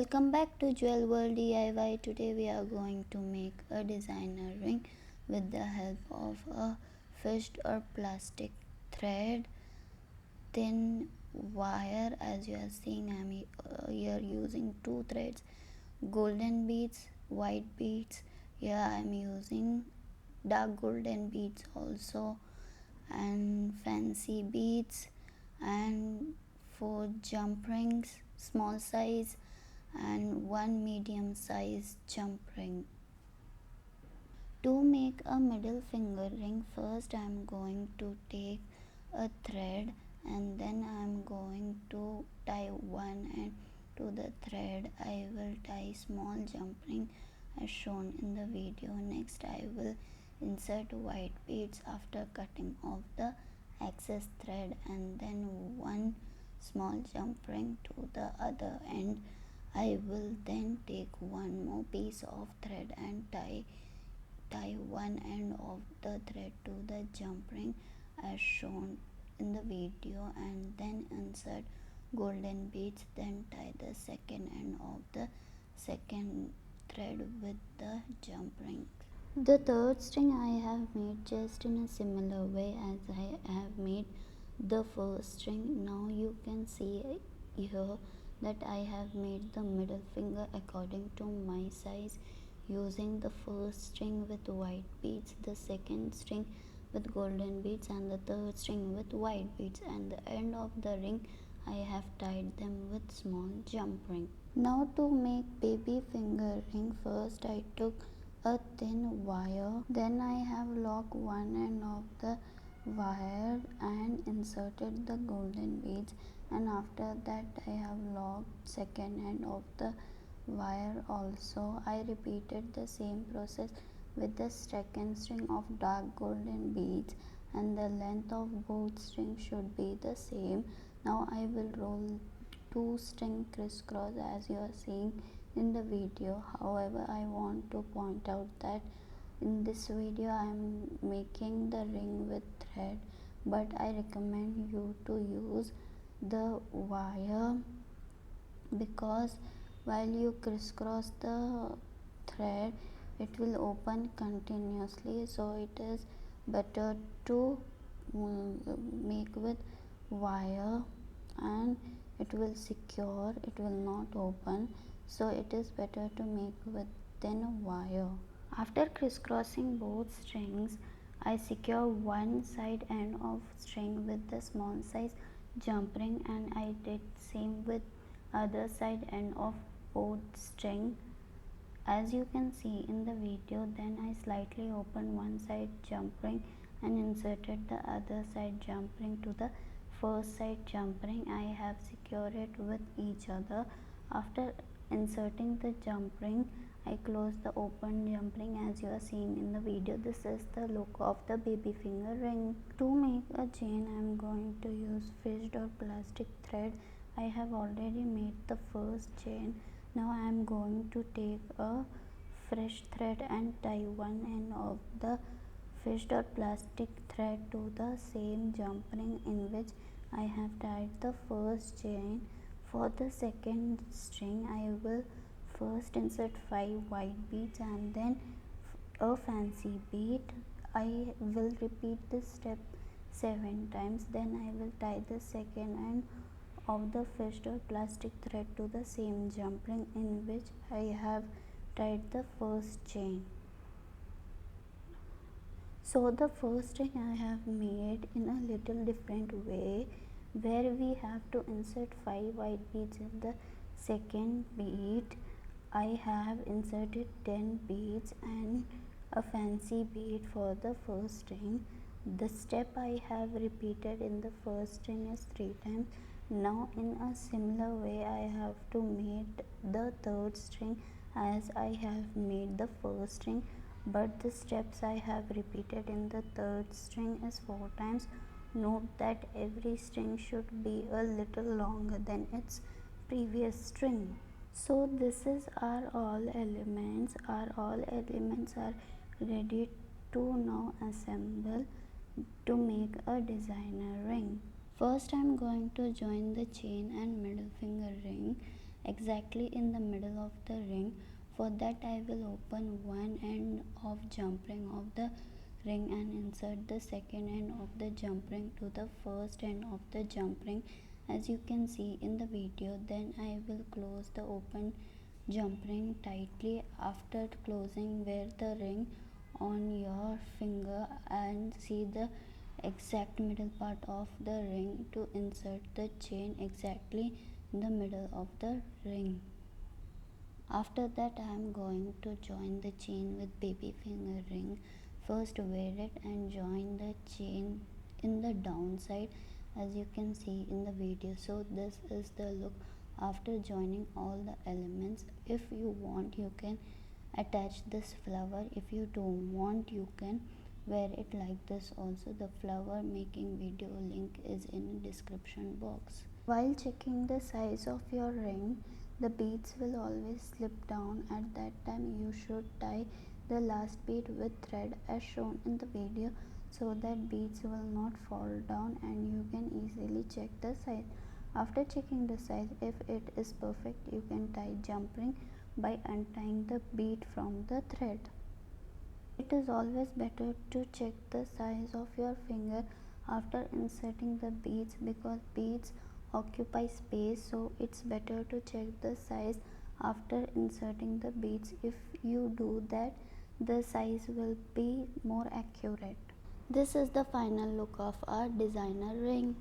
Welcome back to Jewel World DIY. Today we are going to make a designer ring with the help of a fished or plastic thread, thin wire. As you are seeing, I am here using two threads, golden beads, white beads. Here I am using dark golden beads also, and fancy beads, and 4 jump rings, small size, and 1 medium size jump ring. To make a middle finger ring, first I am going to take a thread and then I am going to tie one end to the thread. I will tie small jump ring as shown in the video. Next I will insert white beads after cutting off the excess thread, and then one small jump ring to the other end. I will then take one more piece of thread and tie one end of the thread to the jump ring as shown in the video, and then insert golden beads, then tie the second end of the second thread with the jump ring. The third string I have made just in a similar way as I have made the first string. Now you can see here that I have made the middle finger according to my size, using the first string with white beads, the second string with golden beads, and the third string with white beads, and the end of the ring I have tied them with small jump ring. Now to make baby finger ring, first I took a thin wire, then I have locked one end of the wire and inserted the golden beads, and after that I have locked second end of the wire also. I repeated the same process with the second string of dark golden beads, and the length of both strings should be the same. Now I will roll two string crisscross as you are seeing in the video. However, I want to point out that in this video I am making the ring with thread, but I recommend you to use the wire, because while you crisscross the thread it will open continuously, so it is better to make with wire and it will secure, it will not open, so it is better to make with thin wire. After crisscrossing both strings, I secure one side end of string with the small size jump ring, and I did same with other side end of both string as you can see in the video. Then I slightly opened one side jump ring and inserted the other side jump ring to the first side jump ring. I have secured it with each other. After inserting the jump ring, I close the open jump ring as you are seeing in the video. This is the look of the baby finger ring. To make a chain, I am going to use fished or plastic thread. I have already made the first chain. Now I am going to take a fresh thread and tie one end of the fished or plastic thread to the same jump ring in which I have tied the first chain. For the second string, I will first insert 5 white beads and then a fancy bead. I will repeat this step 7 times. Then I will tie the second end of the fished or plastic thread to the same jump ring in which I have tied the first chain. So the first string I have made in a little different way, where we have to insert 5 white beads in the second bead. I have inserted 10 beads and a fancy bead for the first string. The step I have repeated in the first string is 3 times. Now in a similar way I have to make the third string as I have made the first string, but the steps I have repeated in the third string is 4 times. Note that every string should be a little longer than its previous string. So this is our all elements. Our all elements are ready to now assemble to make a designer ring. First I am going to join the chain and middle finger ring. exactly in the middle of the ring. For that I will open one end of jump ring of the ring and insert the second end of the jump ring to the first end of the jump ring, as you can see in the video. Then I will close the open jump ring tightly. After closing, wear the ring on your finger and see the exact middle part of the ring to insert the chain exactly in the middle of the ring. After that I am going to join the chain with baby finger ring. First wear it and join the chain in the downside, as you can see in the video. So this is the look after joining all the elements. If you want, you can attach this flower. If you don't want, you can wear it like this also. The flower making video link is in the description box. While checking the size of your ring, the beads will always slip down. At that time you should tie the last bead with thread as shown in the video, so that beads will not fall down and you can easily check the size. After checking the size, if it is perfect, you can tie jump ring by untying the bead from the thread. It is always better to check the size of your finger after inserting the beads, because beads occupy space, so it's better to check the size after inserting the beads. If you do that, the size will be more accurate. This is the final look of our designer ring.